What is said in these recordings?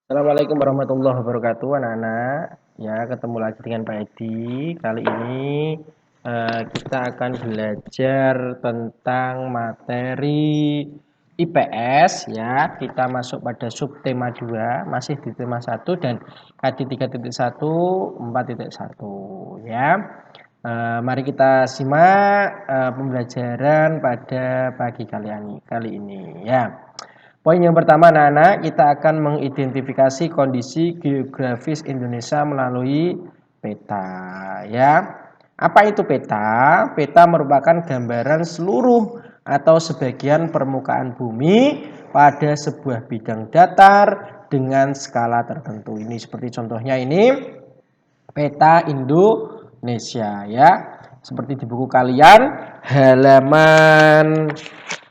Assalamualaikum warahmatullahi wabarakatuh, anak-anak. Ya, ketemu lagi dengan Pak Edi. Kali ini kita akan belajar tentang materi IPS ya. Kita masuk pada subtema 2, masih di tema 1 dan KD 3.1 4.1 ya. Mari kita simak pembelajaran pada pagi kali ini ya. Poin yang pertama anak-anak, kita akan mengidentifikasi kondisi geografis Indonesia melalui peta ya. Apa itu peta? Peta merupakan gambaran seluruh atau sebagian permukaan bumi pada sebuah bidang datar dengan skala tertentu. Ini seperti contohnya ini peta Indonesia ya. Seperti di buku kalian halaman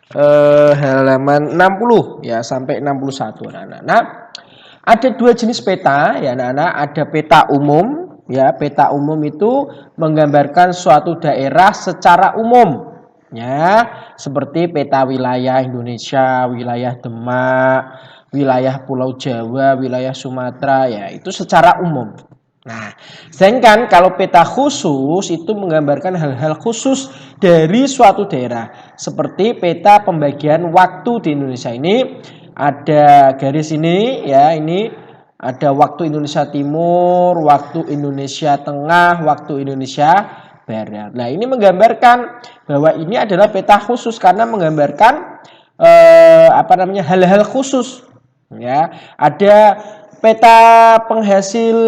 60 ya sampai 61 anak-anak. Nah, ada dua jenis peta ya anak-anak, ada peta umum ya. Peta umum itu menggambarkan suatu daerah secara umum ya, seperti peta wilayah Indonesia, wilayah Demak, wilayah Pulau Jawa, wilayah Sumatera ya, itu secara umum. Nah, sedangkan kalau peta khusus itu menggambarkan hal-hal khusus dari suatu daerah. Seperti peta pembagian waktu di Indonesia ini ada garis ini ya, ini ada waktu Indonesia Timur, waktu Indonesia Tengah, waktu Indonesia Barat. Nah, ini menggambarkan bahwa ini adalah peta khusus karena menggambarkan hal-hal khusus ya. Ada peta penghasil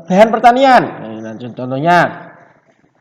bahan pertanian. Nah, contohnya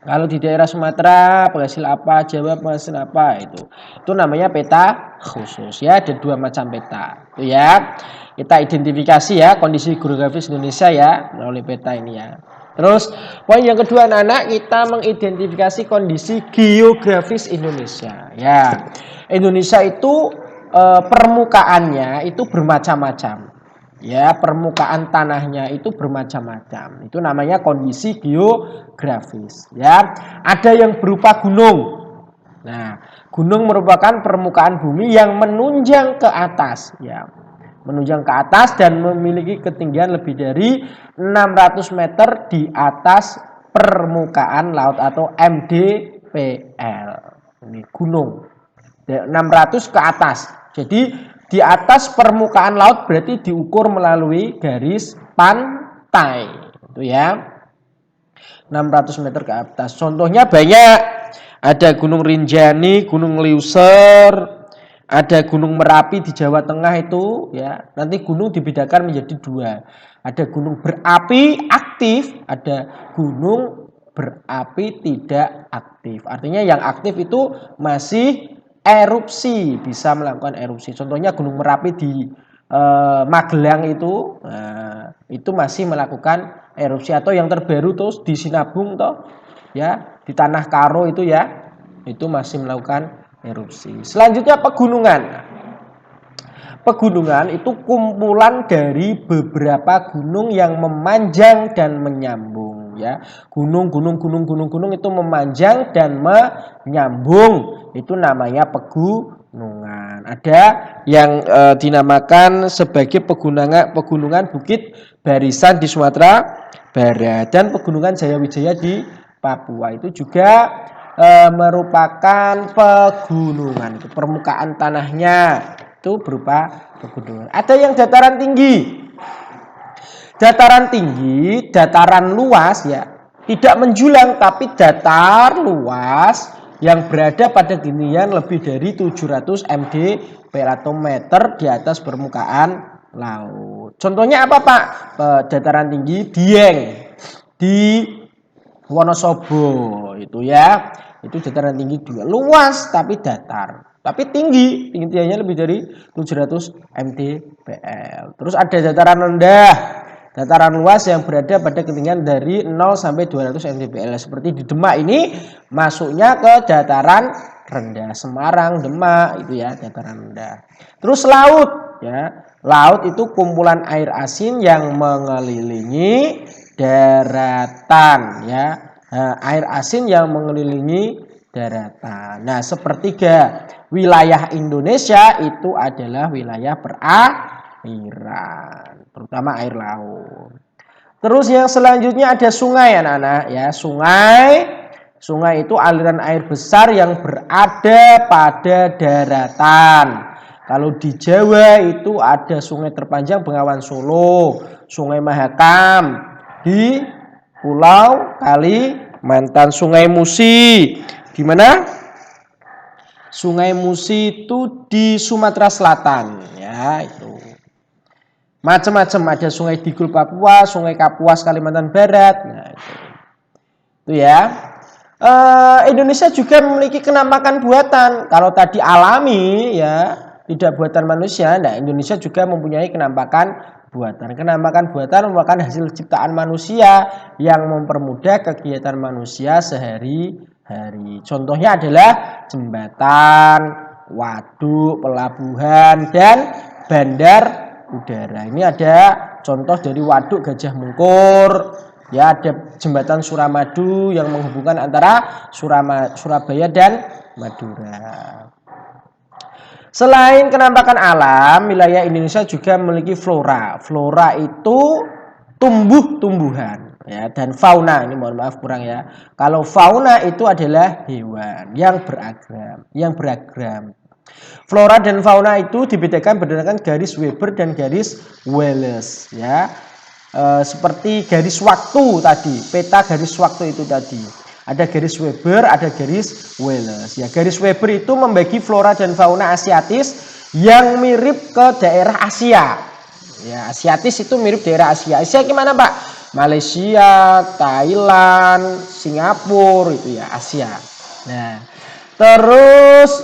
kalau di daerah Sumatera penghasil apa, Jawa penghasil apa, itu namanya peta khusus ya. Ada dua macam peta itu ya. Kita identifikasi ya kondisi geografis Indonesia ya melalui peta ini ya. Terus poin yang kedua anak-anak, kita mengidentifikasi kondisi geografis Indonesia ya. Indonesia itu permukaannya itu bermacam-macam. Ya, permukaan tanahnya itu bermacam-macam. Itu namanya kondisi geografis. Ya, ada yang berupa gunung. Nah, gunung merupakan permukaan bumi yang menunjang ke atas. Ya, menunjang ke atas dan memiliki ketinggian lebih dari 600 meter di atas permukaan laut atau MDPL. Ini gunung. 600 ke atas. Jadi di atas permukaan laut berarti diukur melalui garis pantai. Itu ya. 600 meter ke atas. Contohnya banyak. Ada Gunung Rinjani, Gunung Leuser, ada Gunung Merapi di Jawa Tengah itu ya. Nanti gunung dibedakan menjadi dua. Ada gunung berapi aktif, ada gunung berapi tidak aktif. Artinya yang aktif itu masih erupsi, bisa melakukan erupsi. Contohnya Gunung Merapi di Magelang itu masih melakukan erupsi, atau yang terbaru terus di Sinabung toh ya, di Tanah Karo itu ya, itu masih melakukan erupsi. Selanjutnya pegunungan. Pegunungan itu kumpulan dari beberapa gunung yang memanjang dan menyambung ya. Gunung itu memanjang dan menyambung. Itu namanya pegunungan. Ada yang dinamakan sebagai pegunungan Bukit Barisan di Sumatera Barat dan pegunungan Jayawijaya di Papua. Itu juga merupakan pegunungan. Permukaan tanahnya itu berupa pegunungan. Ada yang dataran tinggi. Dataran tinggi, dataran luas ya, tidak menjulang tapi datar luas yang berada pada ketinggian lebih dari 700 mdpl atau meter di atas permukaan laut. Contohnya apa Pak? Dataran tinggi Dieng di Wonosobo itu ya. Itu dataran tinggi juga, luas tapi datar. Tapi tinggi, tingginya lebih dari 700 mdpl. Terus ada dataran rendah, dataran luas yang berada pada ketinggian dari 0 sampai 200 mdpl. Seperti di Demak ini masuknya ke dataran rendah. Semarang, Demak itu ya dataran rendah. Terus laut ya. Laut itu kumpulan air asin yang mengelilingi daratan ya. Air asin yang mengelilingi daratan. Nah, sepertiga wilayah Indonesia itu adalah wilayah perairan, terutama air laut. Terus yang selanjutnya ada sungai anak-anak ya. Sungai itu aliran air besar yang berada pada daratan. Kalau di Jawa itu ada sungai terpanjang Bengawan Solo, Sungai Mahakam di Pulau Kalimantan, Sungai Musi. Di mana? Sungai Musi itu di Sumatera Selatan ya, itu. Macam-macam, ada Sungai Digul Papua, Sungai Kapuas Kalimantan Barat. Nah, itu ya. Indonesia juga memiliki kenampakan buatan. Kalau tadi alami ya, tidak buatan manusia. Nah, Indonesia juga mempunyai kenampakan buatan. Kenampakan buatan merupakan hasil ciptaan manusia yang mempermudah kegiatan manusia sehari-hari. Contohnya adalah jembatan, waduk, pelabuhan, dan bandar udara. Ini ada contoh dari waduk Gajah Mungkur. Ya, ada jembatan Suramadu yang menghubungkan antara Surabaya dan Madura. Selain kenampakan alam, wilayah Indonesia juga memiliki flora. Flora itu tumbuh-tumbuhan ya, dan fauna. Ini mohon maaf kurang ya. Kalau fauna itu adalah hewan yang beragam. Flora dan fauna itu dibedakan berdasarkan garis Weber dan garis Wallace ya. Seperti garis waktu tadi, peta garis waktu itu tadi. Ada garis Weber, ada garis Wallace. Ya, garis Weber itu membagi flora dan fauna Asiatis yang mirip ke daerah Asia. Ya, Asiatis itu mirip daerah Asia. Asia gimana, Pak? Malaysia, Thailand, Singapura itu ya, Asia. Nah, terus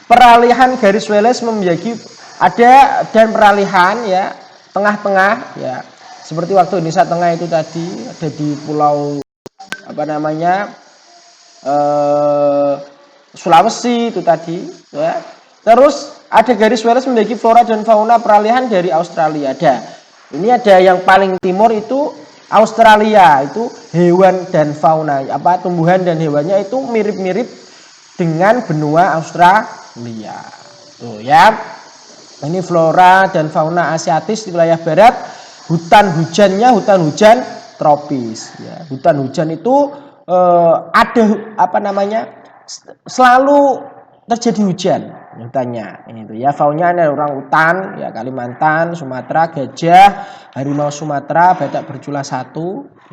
peralihan garis Wallace membagi ada dan peralihan ya tengah-tengah ya, seperti waktu Indonesia Tengah itu tadi ada di pulau Sulawesi itu tadi ya. Terus ada garis Wallace membagi flora dan fauna peralihan dari Australia. Ini ada yang paling timur itu Australia, itu hewan dan fauna tumbuhan dan hewannya itu mirip-mirip dengan benua Australia. Tuh ya. Ini flora dan fauna Asiatis di wilayah barat. Hutan hujannya hutan hujan tropis ya. Hutan hujan itu ada selalu terjadi hujan hutannya. Ini tuh ya, faunanya ada orangutan ya, Kalimantan, Sumatera, gajah, harimau Sumatera, badak berjula 1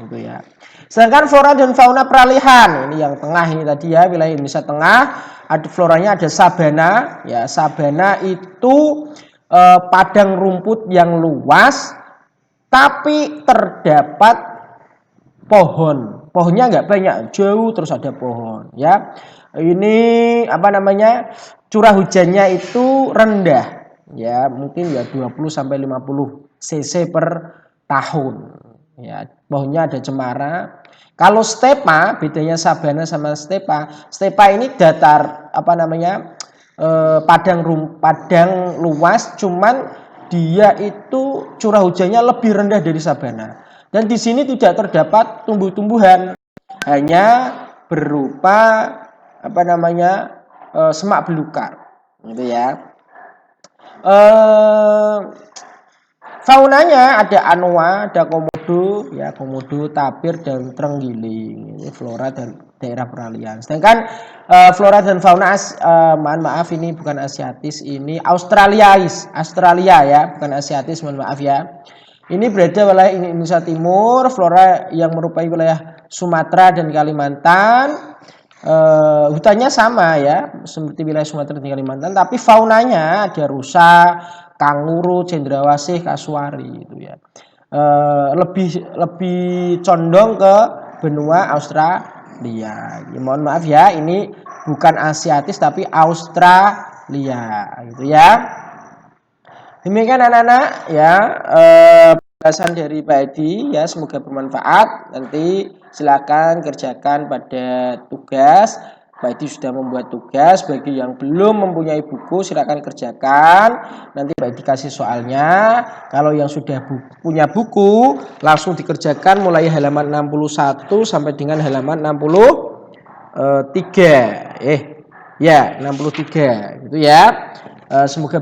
gitu ya. Sedangkan flora dan fauna peralihan, ini yang tengah ini tadi ya, wilayah Indonesia Tengah, ada floranya ada sabana ya. Sabana itu padang rumput yang luas tapi terdapat pohonnya nggak banyak, jauh terus ada pohon ya. Ini curah hujannya itu rendah ya, mungkin ya 20 sampai 50 cc per tahun ya. Pohonnya ada cemara. Kalau stepa, bedanya sabana sama stepa ini datar padang luas, cuman dia itu curah hujannya lebih rendah dari sabana. Dan di sini tidak terdapat tumbuh-tumbuhan, hanya berupa semak belukar, gitu ya. Faunanya ada anoa, ada komodo, ya komodo, tapir dan terenggiling. Ini flora dan daerah peralihan. Sedangkan flora dan fauna ini bukan Asiatis, ini Australia ya, bukan Asiatis, mohon maaf ya. Ini berada wilayah Indonesia Timur, flora yang merupakan wilayah Sumatera dan Kalimantan. Hutannya sama ya, seperti wilayah Sumatera dan Kalimantan, tapi faunanya ada rusa, kanguru, cendrawasih, kasuari itu ya. Lebih condong ke benua Australia. Ya, mohon maaf ya, ini bukan Asiatis tapi Australia gitu ya. Demikian anak-anak ya, penjelasan dari Pak Edi ya, semoga bermanfaat. Nanti silakan kerjakan pada tugas. Pak Edi sudah membuat tugas. Bagi yang belum mempunyai buku silakan kerjakan. Nanti Pak Edi kasih soalnya. Kalau yang sudah punya buku langsung dikerjakan mulai halaman 61 sampai dengan halaman 64 63 ya 63 gitu ya. Semoga